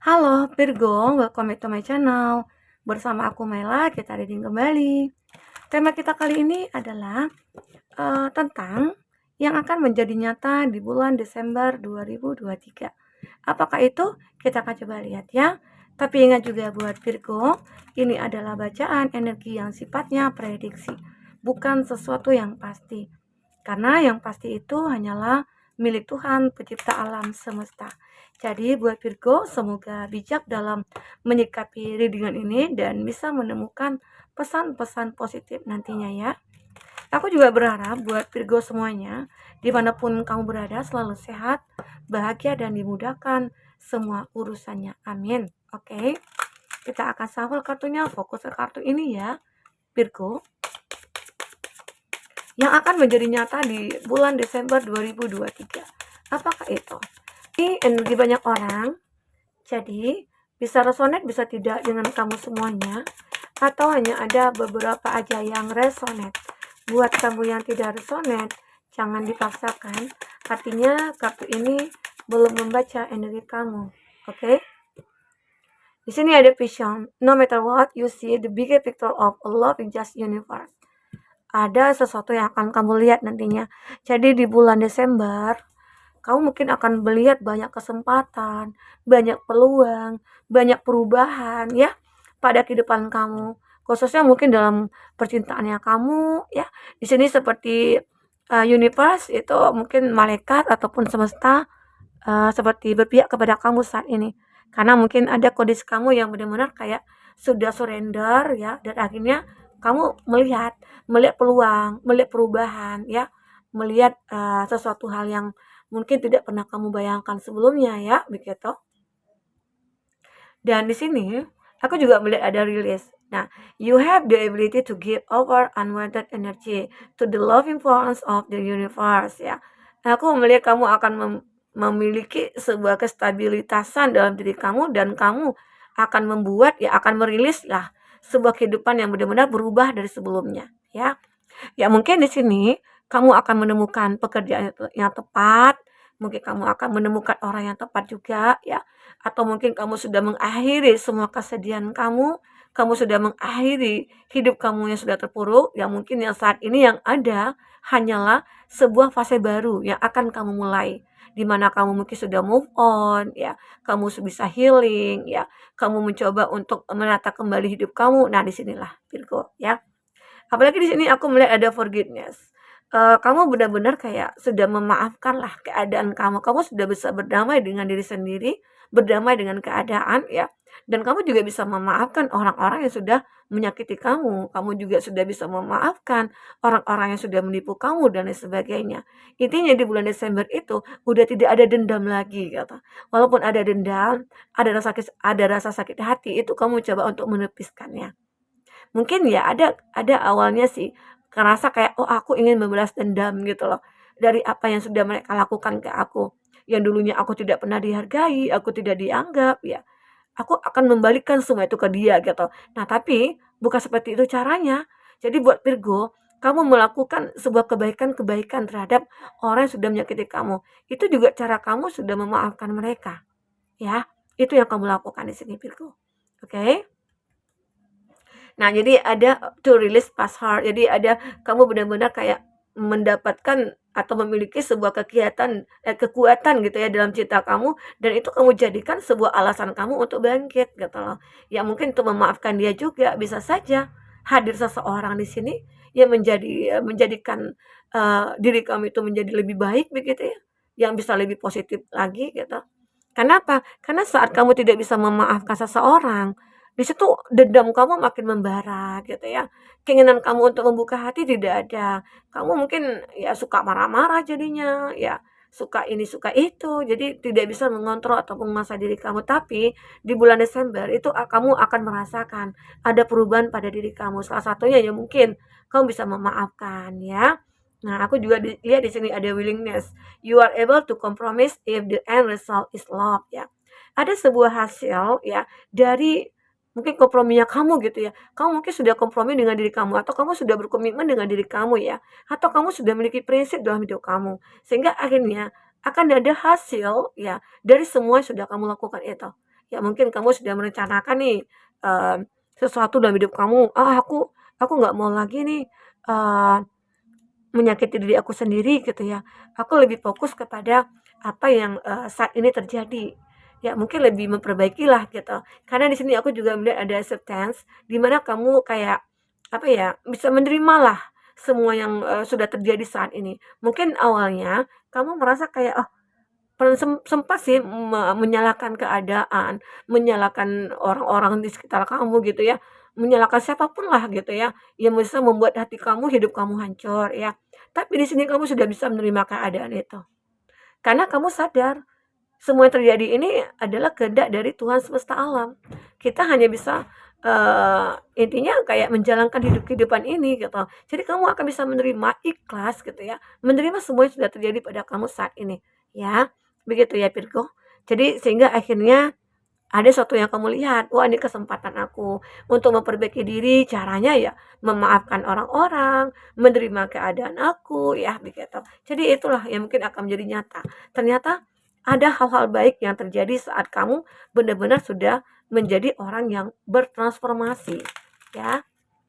Halo Virgo, welcome back to my channel. Bersama aku Mela, kita reading kembali. Tema kita kali ini adalah tentang yang akan menjadi nyata di bulan Desember 2023. Apakah itu? Kita akan coba lihat ya. Tapi ingat juga buat Virgo, ini adalah bacaan energi yang sifatnya prediksi, bukan sesuatu yang pasti. Karena yang pasti itu hanyalah milik Tuhan pencipta alam semesta. Jadi buat Virgo, semoga bijak dalam menyikapi readingan ini dan bisa menemukan pesan-pesan positif nantinya ya. Aku juga berharap buat Virgo semuanya, dimanapun kamu berada, selalu sehat, bahagia, dan dimudahkan semua urusannya. Amin. Oke, kita akan shuffle kartunya, fokus ke kartu ini ya, Virgo. Yang akan menjadi nyata di bulan Desember 2023. Apakah itu? Ini energi banyak orang, jadi bisa resonate, bisa tidak dengan kamu semuanya, atau hanya ada beberapa aja yang resonate. Buat kamu yang tidak resonate, jangan dipaksakan. Artinya kartu ini belum membaca energi kamu. Oke? Di sini ada vision. No matter what you see, the bigger picture of a loving just universe. Ada sesuatu yang akan kamu lihat nantinya. Jadi di bulan Desember, kamu mungkin akan melihat banyak kesempatan, banyak peluang, banyak perubahan ya pada kehidupan kamu. Khususnya mungkin dalam percintaannya kamu ya. Di sini seperti universe itu mungkin malaikat ataupun semesta seperti berpihak kepada kamu saat ini. Karena mungkin ada kondisi kamu yang benar-benar kayak sudah surrender ya, dan akhirnya kamu melihat peluang, melihat perubahan ya, melihat sesuatu hal yang mungkin tidak pernah kamu bayangkan sebelumnya ya, begitu. Dan di sini aku juga melihat ada rilis. Nah, you have the ability to give over unwanted energy to the loving force of the universe ya. Nah, aku melihat kamu akan memiliki sebuah kestabilitasan dalam diri kamu, dan kamu akan membuat ya, akan merilis lah sebuah kehidupan yang benar-benar berubah dari sebelumnya ya. Ya mungkin di sini kamu akan menemukan pekerjaan yang tepat, mungkin kamu akan menemukan orang yang tepat juga ya, atau mungkin kamu sudah mengakhiri semua kesedihan kamu sudah mengakhiri hidup kamu yang sudah terpuruk, yang mungkin yang saat ini yang ada hanyalah sebuah fase baru yang akan kamu mulai, di mana kamu mungkin sudah move on ya, kamu bisa healing ya, kamu mencoba untuk menata kembali hidup kamu. Nah, disinilah Virgo ya. Apalagi di sini aku melihat ada forgiveness. Kamu benar-benar kayak sudah memaafkan lah keadaan kamu sudah bisa berdamai dengan diri sendiri, berdamai dengan keadaan ya, dan kamu juga bisa memaafkan orang-orang yang sudah menyakiti kamu juga sudah bisa memaafkan orang-orang yang sudah menipu kamu dan lain sebagainya. Intinya di bulan Desember itu udah tidak ada dendam lagi gitu. Walaupun ada dendam, ada rasa sakit hati, itu kamu coba untuk menepiskannya. Mungkin ya ada awalnya sih ngerasa kayak, "Oh, aku ingin membalas dendam," gitu loh, dari apa yang sudah mereka lakukan ke aku. Yang dulunya aku tidak pernah dihargai, aku tidak dianggap ya, aku akan membalikkan semua itu ke dia gitu. Nah, tapi bukan seperti itu caranya. Jadi buat Virgo, kamu melakukan sebuah kebaikan-kebaikan terhadap orang yang sudah menyakiti kamu. Itu juga cara kamu sudah memaafkan mereka, ya. Itu yang kamu lakukan di sini Virgo. Oke? Nah, jadi ada to release past heart. Jadi ada kamu benar-benar kayak mendapatkan atau memiliki sebuah kekuatan gitu ya dalam cinta kamu, dan itu kamu jadikan sebuah alasan kamu untuk bangkit gitu loh. Ya mungkin untuk memaafkan dia juga bisa saja hadir seseorang di sini yang menjadikan diri kamu itu menjadi lebih baik begitu ya, yang bisa lebih positif lagi gitu. Kenapa? Karena saat kamu tidak bisa memaafkan seseorang, di situ dendam kamu makin membara gitu ya. Keinginan kamu untuk membuka hati tidak ada. Kamu mungkin ya suka marah-marah jadinya, ya suka ini suka itu. Jadi tidak bisa mengontrol atau menguasai diri kamu. Tapi di bulan Desember itu kamu akan merasakan ada perubahan pada diri kamu. Salah satunya ya mungkin kamu bisa memaafkan ya. Nah, aku juga lihat di sini ada willingness. You are able to compromise if the end result is love ya. Ada sebuah hasil ya dari mungkin komprominya kamu gitu ya. Kamu mungkin sudah kompromi dengan diri kamu, atau kamu sudah berkomitmen dengan diri kamu ya. Atau kamu sudah memiliki prinsip dalam hidup kamu. Sehingga akhirnya akan ada hasil ya dari semua yang sudah kamu lakukan itu. Ya mungkin kamu sudah merencanakan nih, sesuatu dalam hidup kamu, "Ah, aku nggak mau lagi nih, eee, menyakiti diri aku sendiri," gitu ya. Aku lebih fokus kepada apa yang, saat ini terjadi. Ya mungkin lebih memperbaikilah gitu. Karena di sini aku juga melihat ada acceptance, di mana kamu kayak, apa ya, bisa menerimalah semua yang, sudah terjadi saat ini. Mungkin awalnya kamu merasa kayak, "Oh, sempat sih menyalahkan keadaan, menyalahkan orang-orang di sekitar kamu gitu ya, menyalahkan siapapun lah gitu ya, yang bisa membuat hati kamu, hidup kamu hancur ya. Tapi di sini kamu sudah bisa menerima keadaan itu. Karena kamu sadar semua yang terjadi ini adalah kehendak dari Tuhan semesta alam. Kita hanya bisa, intinya kayak menjalankan kehidupan ini gitu. Jadi kamu akan bisa menerima, ikhlas gitu ya, menerima semua yang sudah terjadi pada kamu saat ini, ya. Begitu ya Virgo. Jadi sehingga akhirnya ada sesuatu yang kamu lihat, "Wah, ini kesempatan aku untuk memperbaiki diri." Caranya ya memaafkan orang-orang, menerima keadaan aku, ya begitu. Jadi itulah yang mungkin akan menjadi nyata. Ternyata ada hal-hal baik yang terjadi saat kamu benar-benar sudah menjadi orang yang bertransformasi, ya.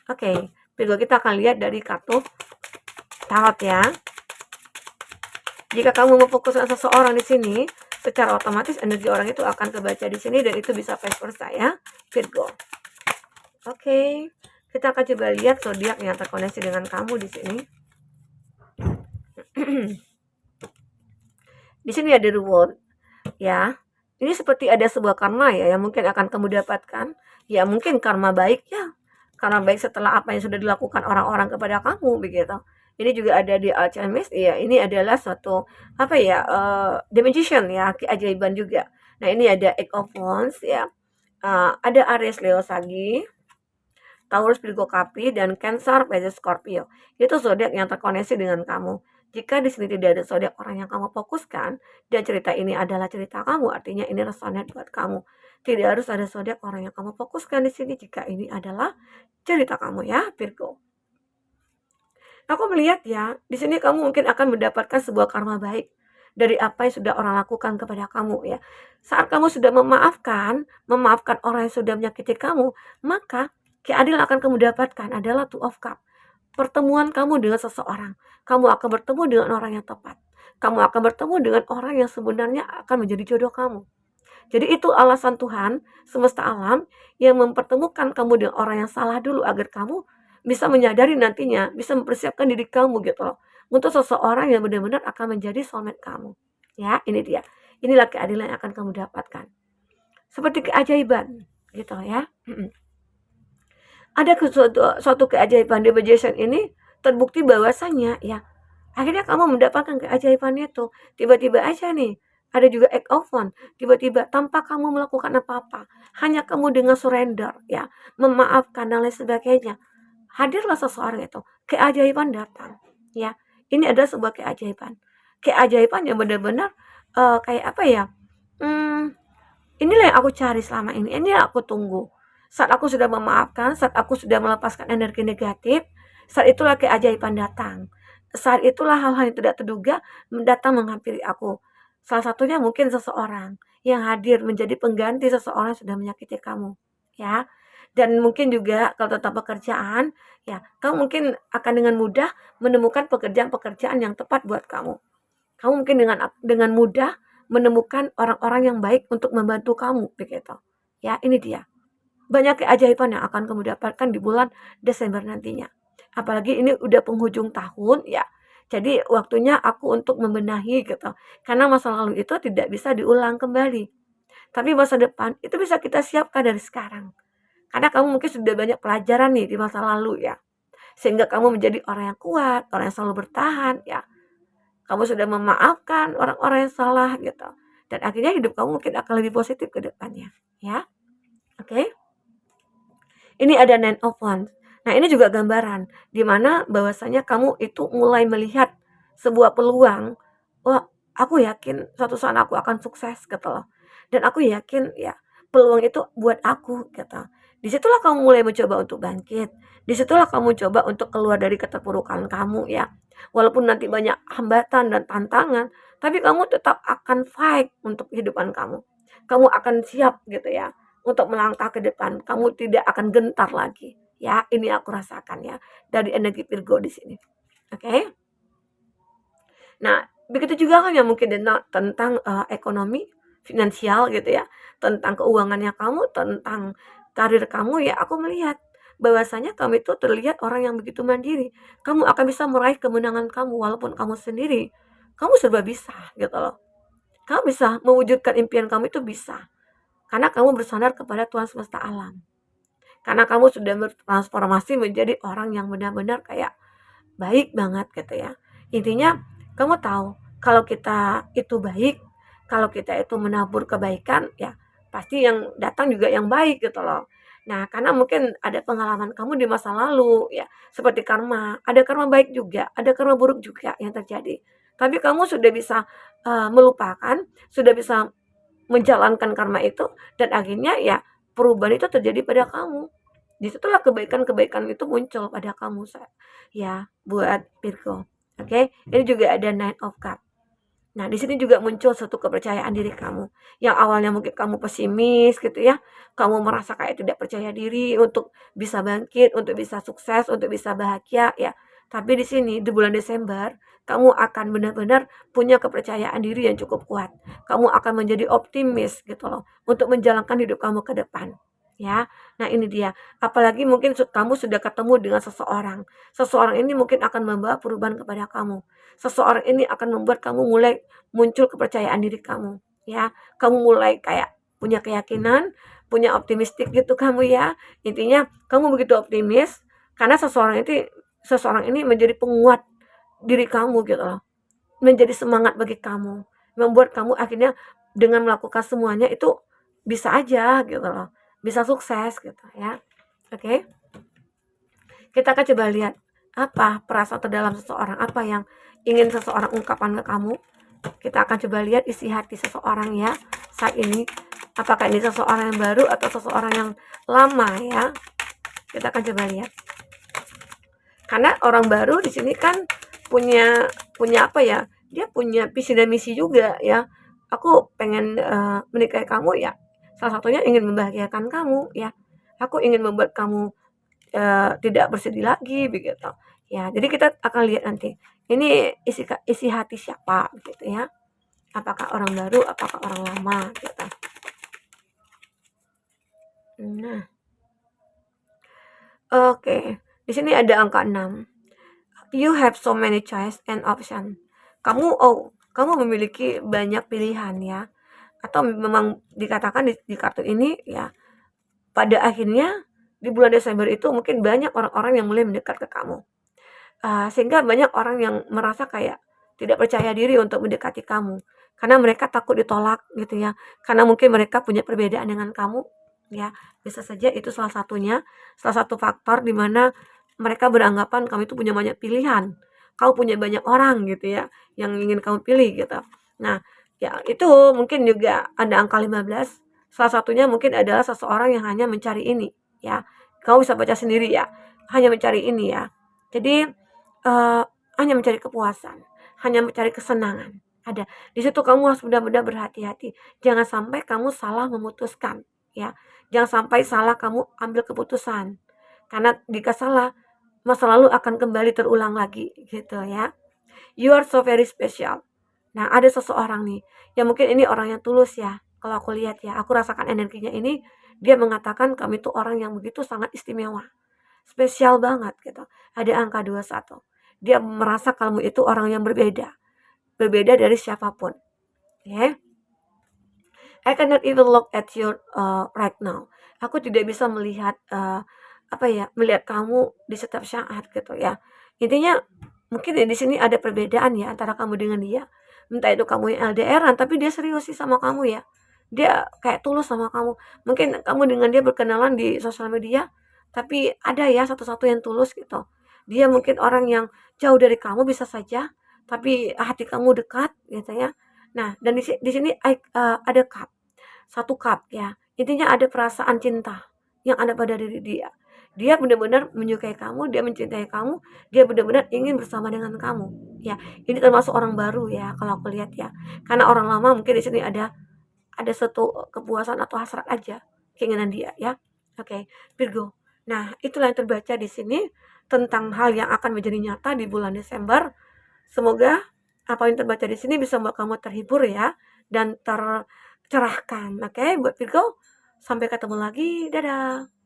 Oke, Virgo, kita akan lihat dari kartu tarot ya. Jika kamu memfokuskan seseorang di sini, secara otomatis energi orang itu akan kebaca di sini dan itu bisa vice versa ya, Virgo. Oke, kita akan coba lihat zodiak yang terkoneksi dengan kamu di sini. Di sini ada reward, ya. Ini seperti ada sebuah karma ya yang mungkin akan kamu dapatkan. Ya mungkin karma baik ya. Karma baik setelah apa yang sudah dilakukan orang-orang kepada kamu begitu. Ini juga ada di Alchemist ya. Ini adalah suatu apa ya? The Magician ya, keajaiban juga. Nah, ini ada Eight of Wands ya. Ada Aries, Leo, Sagi, Taurus, Virgo, Capri, dan Cancer, Pisces, Scorpio. Itu zodiak yang terkoneksi dengan kamu. Jika di sini tidak ada zodiak orang yang kamu fokuskan dan cerita ini adalah cerita kamu, artinya ini resonate buat kamu. Tidak harus ada zodiak orang yang kamu fokuskan di sini jika ini adalah cerita kamu ya, Virgo. Aku melihat ya, di sini kamu mungkin akan mendapatkan sebuah karma baik dari apa yang sudah orang lakukan kepada kamu ya. Saat kamu sudah memaafkan orang yang sudah menyakiti kamu, maka keadilan akan kamu dapatkan adalah Two of Cup. Pertemuan kamu dengan seseorang, kamu akan bertemu dengan orang yang tepat. Kamu akan bertemu dengan orang yang sebenarnya akan menjadi jodoh kamu. Jadi itu alasan Tuhan semesta alam yang mempertemukan kamu dengan orang yang salah dulu agar kamu bisa menyadari nantinya, bisa mempersiapkan diri kamu gitu loh. Untuk seseorang yang benar-benar akan menjadi soulmate kamu. Ya, ini dia. Inilah keadilan yang akan kamu dapatkan. Seperti keajaiban gitu ya. Ada suatu keajaiban di Magician ini terbukti bahwasannya ya akhirnya kamu mendapatkan keajaiban itu. Tiba-tiba aja nih ada juga act of one, tiba-tiba tanpa kamu melakukan apa-apa, hanya kamu dengan surrender ya, memaafkan dan lain sebagainya. Hadirlah seseorang itu, keajaiban datang ya. Ini adalah sebuah keajaiban. Keajaiban yang benar-benar kayak apa ya? Hmm, inilah yang aku cari selama ini. Ini yang aku tunggu. Saat aku sudah memaafkan, saat aku sudah melepaskan energi negatif, saat itulah keajaiban datang. Saat itulah hal-hal yang tidak terduga datang menghampiri aku. Salah satunya mungkin seseorang yang hadir menjadi pengganti seseorang yang sudah menyakiti kamu, ya. Dan mungkin juga kalau tentang pekerjaan, ya, kamu mungkin akan dengan mudah menemukan pekerjaan-pekerjaan yang tepat buat kamu. Kamu mungkin dengan mudah menemukan orang-orang yang baik untuk membantu kamu, begitu. Ya, ini dia. Banyak keajaiban yang akan kamu dapatkan di bulan Desember nantinya. Apalagi ini udah penghujung tahun ya. Jadi waktunya aku untuk membenahi gitu. Karena masa lalu itu tidak bisa diulang kembali. Tapi masa depan itu bisa kita siapkan dari sekarang. Karena kamu mungkin sudah banyak pelajaran nih di masa lalu ya. Sehingga kamu menjadi orang yang kuat, orang yang selalu bertahan ya. Kamu sudah memaafkan orang-orang yang salah gitu. Dan akhirnya hidup kamu mungkin akan lebih positif ke depannya. Ya, oke. Ini ada Nine of Wands. Nah, ini juga gambaran di mana bahwasanya kamu itu mulai melihat sebuah peluang. Wah, aku yakin suatu saat aku akan sukses gitu loh. Dan aku yakin ya peluang itu buat aku gitu. Disitulah kamu mulai mencoba untuk bangkit. Disitulah kamu coba untuk keluar dari keterpurukan kamu ya. Walaupun nanti banyak hambatan dan tantangan, tapi kamu tetap akan fight untuk kehidupan kamu. Kamu akan siap gitu ya untuk melangkah ke depan. Kamu tidak akan gentar lagi. Ya, ini aku rasakan ya dari energi Virgo di sini. Oke. Nah, begitu juga kan yang mungkin tentang ekonomi, finansial gitu ya, tentang keuangannya kamu, tentang karir kamu ya, aku melihat bahwasanya kamu itu terlihat orang yang begitu mandiri. Kamu akan bisa meraih kemenangan kamu walaupun kamu sendiri. Kamu serba bisa gitu loh. Kamu bisa mewujudkan impian kamu itu bisa. Karena kamu bersandar kepada Tuhan semesta alam. Karena kamu sudah bertransformasi menjadi orang yang benar-benar kayak baik banget gitu ya. Intinya kamu tahu kalau kita itu baik, kalau kita itu menabur kebaikan ya pasti yang datang juga yang baik gitu loh. Nah, karena mungkin ada pengalaman kamu di masa lalu ya, seperti karma, ada karma baik juga, ada karma buruk juga yang terjadi. Tapi kamu sudah bisa melupakan, sudah bisa menjalankan karma itu dan akhirnya ya perubahan itu terjadi pada kamu. Disitulah kebaikan-kebaikan itu muncul pada kamu ya buat Virgo. Oke, ini juga ada Nine of Cups. Nah, di sini juga muncul suatu kepercayaan diri kamu. Yang awalnya mungkin kamu pesimis gitu ya. Kamu merasa kayak tidak percaya diri untuk bisa bangkit, untuk bisa sukses, untuk bisa bahagia ya. Tapi di sini di bulan Desember, kamu akan benar-benar punya kepercayaan diri yang cukup kuat. Kamu akan menjadi optimis gitu loh untuk menjalankan hidup kamu ke depan. Ya, nah ini dia. Apalagi mungkin kamu sudah ketemu dengan seseorang. Seseorang ini mungkin akan membawa perubahan kepada kamu. Seseorang ini akan membuat kamu mulai muncul kepercayaan diri kamu, ya. Kamu mulai kayak punya keyakinan, punya optimistik gitu kamu ya. Intinya kamu begitu optimis karena seseorang ini menjadi penguat diri kamu gitu loh. Menjadi semangat bagi kamu, membuat kamu akhirnya dengan melakukan semuanya itu bisa aja gitu loh. Bisa sukses gitu ya. Oke. Kita akan coba lihat apa perasaan terdalam seseorang, apa yang ingin seseorang ungkapkan ke kamu. Kita akan coba lihat isi hati seseorang ya saat ini. Apakah ini seseorang yang baru atau seseorang yang lama ya? Kita akan coba lihat. Karena orang baru di sini kan punya punya apa ya? Dia punya visi dan misi juga ya. Aku pengen menikahi kamu ya. Salah satunya ingin membahagiakan kamu ya. Aku ingin membuat kamu tidak bersedih lagi begitu. Ya, jadi kita akan lihat nanti. Ini isi hati siapa gitu ya. Apakah orang baru, apakah orang lama gitu. Nah, oke. Di sini ada angka 6. You have so many choice and option. Kamu memiliki banyak pilihan ya. Atau memang dikatakan di kartu ini ya, pada akhirnya di bulan Desember itu mungkin banyak orang-orang yang mulai mendekat ke kamu. Sehingga banyak orang yang merasa kayak tidak percaya diri untuk mendekati kamu. Karena mereka takut ditolak gitu ya. Karena mungkin mereka punya perbedaan dengan kamu ya. Bisa saja itu salah satunya, salah satu faktor di mana mereka beranggapan kamu itu punya banyak pilihan. Kamu punya banyak orang gitu ya yang ingin kamu pilih gitu. Nah, ya itu mungkin juga ada angka 15. Salah satunya mungkin adalah seseorang yang hanya mencari ini ya. Kamu bisa baca sendiri ya. Hanya mencari ini ya. Jadi Eee, hanya mencari kepuasan, hanya mencari kesenangan, ada. Di situ kamu harus benar-benar berhati-hati, jangan sampai kamu salah memutuskan, ya. Jangan sampai salah kamu ambil keputusan, karena jika salah, masa lalu akan kembali terulang lagi, gitu ya. You are so very special. Nah, ada seseorang nih, yang mungkin ini orang yang tulus ya, kalau aku lihat ya, aku rasakan energinya ini, dia mengatakan kamu itu orang yang begitu sangat istimewa. Spesial banget gitu. Ada angka 21. Dia merasa kamu itu orang yang berbeda. Berbeda dari siapapun. Ya. I cannot even look at you right now. Aku tidak bisa melihat apa ya, melihat kamu di setiap saat gitu ya. Intinya mungkin di sini ada perbedaan ya antara kamu dengan dia. Entah itu kamu yang LDRan tapi dia serius sih sama kamu ya. Dia kayak tulus sama kamu. Mungkin kamu dengan dia berkenalan di sosial media, tapi ada ya satu-satu yang tulus gitu. Dia mungkin orang yang jauh dari kamu bisa saja, tapi hati kamu dekat gitu ya. Nah, dan di sini ada cup, satu cup ya. Intinya ada perasaan cinta yang ada pada diri dia. Dia benar-benar menyukai kamu, dia mencintai kamu, dia benar-benar ingin bersama dengan kamu. Ya, ini termasuk orang baru ya kalau aku lihat ya. Karena orang lama mungkin di sini ada suatu kepuasan atau hasrat aja, keinginan dia ya. Oke, Virgo. Nah, itulah yang terbaca di sini tentang hal yang akan menjadi nyata di bulan Desember. Semoga apa yang terbaca di sini bisa membuat kamu terhibur ya dan tercerahkan. Oke, buat Virgo, sampai ketemu lagi. Dadah.